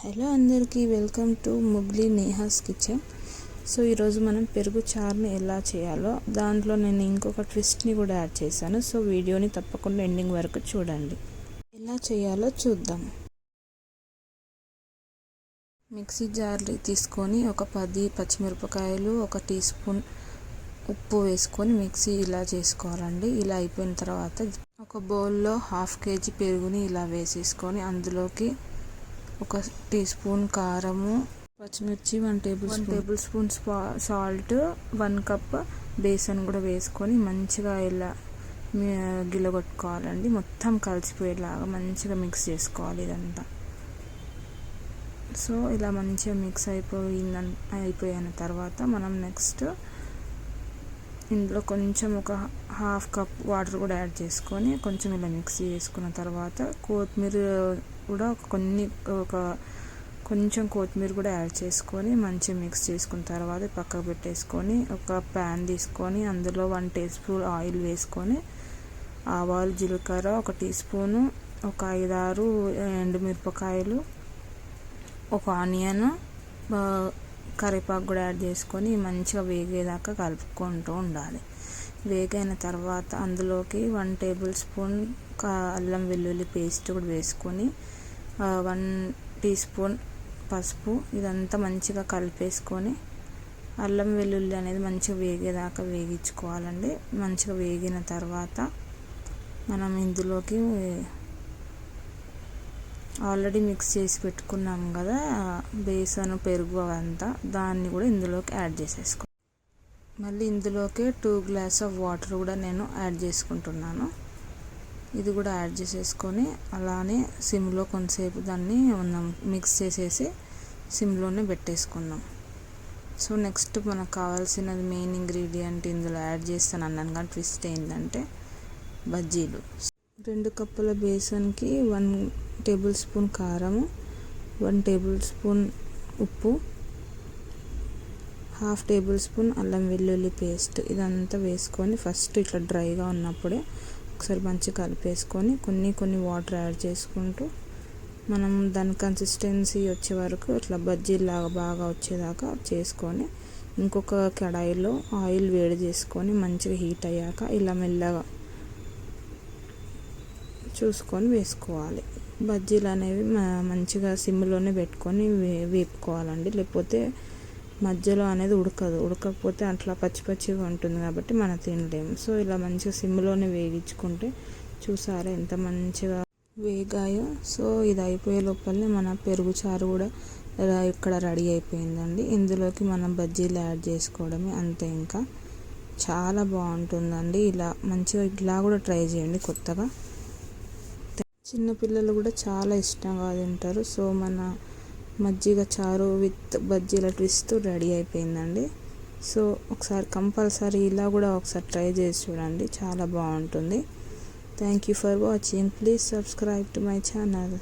Hello అందరికీ welcome to ముగ్లీ Neha's kitchen. So ఈరోజు మనం పెరుగు చారుని ఎలా చేయాలో దాంట్లో నేను ఇంకొక ట్విస్ట్ని కూడా యాడ్ చేశాను. సో వీడియోని తప్పకుండా ఎండింగ్ వరకు చూడండి. ఎలా చేయాలో చూద్దాం. మిక్సీ జార్ని తీసుకొని ఒక 10 పచ్చిమిరపకాయలు, 1 టీ స్పూన్ ఉప్పు వేసుకొని మిక్సీ ఇలా చేసుకోవాలండి. ఇలా అయిపోయిన తర్వాత ఒక బౌల్లో 1/2 కేజీ పెరుగుని ఇలా వేసేసుకొని అందులోకి 1 టీ స్పూన్ కారము, పచ్చిమిర్చి, 1 tablespoon salt, 1 cup besan కూడా వేసుకొని మంచిగా ఇలా గిలగొట్టుకోవాలండి. మొత్తం కలిసిపోయేలాగా మంచిగా మిక్స్ చేసుకోవాలి ఇదంతా. సో ఇలా మంచిగా మిక్స్ అయిపోయిన తర్వాత మనం నెక్స్ట్ ఇందులో కొంచెం ఒక 1/2 కప్ వాటర్ కూడా యాడ్ చేసుకొని కొంచెం ఇలా మిక్స్ చేసుకున్న తర్వాత కొత్తిమీర కూడా కొంచెం కొత్తిమీర కూడా యాడ్ చేసుకొని మంచిగా మిక్స్ చేసుకున్న తర్వాత పక్కకు పెట్టేసుకొని ఒక ప్యాన్ తీసుకొని అందులో 1 టీ స్పూన్ ఆయిల్ వేసుకొని ఆవాలు, జీలకర్ర, 1 టీ స్పూను, ఒక 5-6 ఎండుమిరపకాయలు, ఒక ఆనియన్, కరివేపాకు కూడా యాడ్ చేసుకొని మంచిగా వేగేదాకా కలుపుకుంటూ ఉండాలి. వేగైన తర్వాత అందులోకి 1 టేబుల్ స్పూన్ అల్లం వెల్లుల్లి పేస్ట్ కూడా వేసుకొని 1 టీ స్పూన్ పసుపు, ఇదంతా మంచిగా కలిపేసుకొని అల్లం వెల్లుల్లి అనేది మంచిగా వేగేదాకా వేగించుకోవాలండి. మంచిగా వేగిన తర్వాత మనం ఇందులోకి ఆల్రెడీ మిక్స్ చేసి పెట్టుకున్నాం కదా బేసన్, పెరుగు అవంతా, దాన్ని కూడా ఇందులోకి యాడ్ చేసేసుకో. మళ్ళీ ఇందులోకి 2 గ్లాస్ ఆఫ్ వాటర్ కూడా నేను యాడ్ చేసుకుంటున్నాను. ఇది కూడా యాడ్ చేసేసుకొని అలానే సిమ్లో కొంతసేపు దాన్ని మిక్స్ చేసేసి సిమ్లోనే పెట్టేసుకుందాం. సో నెక్స్ట్ మనకు కావాల్సినది మెయిన్ ఇంగ్రీడియంట్ ఇందులో యాడ్ చేస్తాను అన్నాను కానీ ట్విస్ట్ ఏంటంటే బజ్జీలు. 2 కప్పుల బేసన్కి 1 టేబుల్ స్పూన్ కారము, 1 టేబుల్ స్పూన్ ఉప్పు, 1/2 టేబుల్ స్పూన్ అల్లం వెల్లుల్లి పేస్ట్, ఇదంతా వేసుకొని ఫస్ట్ ఇట్లా డ్రైగా ఉన్నప్పుడే ఒకసారి మంచిగా కలిపేసుకొని కొన్ని వాటర్ యాడ్ చేసుకుంటూ మనం దాని కన్సిస్టెన్సీ వచ్చే వరకు ఇట్లా బజ్జీలాగా బాగా వచ్చేదాకా చేసుకొని ఇంకొక కడాయిలో ఆయిల్ వేడి చేసుకొని మంచిగా హీట్ అయ్యాక ఇలా మెల్లగా చూసుకొని వేసుకోవాలి. బజ్జీలు అనేవి మంచిగా సిమ్లోనే పెట్టుకొని వేపుకోవాలండి, లేకపోతే మధ్యలో అనేది ఉడకపోతే అట్లా పచ్చిగా ఉంటుంది కాబట్టి మనం తినలేము. సో ఇలా మంచిగా సిమ్లోనే వేగించుకుంటే చూసారా ఎంత మంచిగా వేగాయో. సో ఇది అయిపోయే లోపలనే మన పెరుగు చారు కూడా ఇక్కడ రెడీ అయిపోయిందండి. ఇందులోకి మనం బజ్జీలు యాడ్ చేసుకోవడమే, అంతే. ఇంకా చాలా బాగుంటుందండి. ఇలా మంచిగా ఇలా కూడా ట్రై చేయండి కొత్తగా. చిన్నపిల్లలు కూడా చాలా ఇష్టంగా తింటారు. సో మన మజ్జిగ చారు విత్ బజ్జీల ట్విస్ట్ రెడీ అయిపోయిందండి. సో ఒకసారి కంపల్సరీ ఇలా కూడా ఒకసారి ట్రై చేసి చూడండి, చాలా బాగుంటుంది. Thank you for watching. Please subscribe to my channel.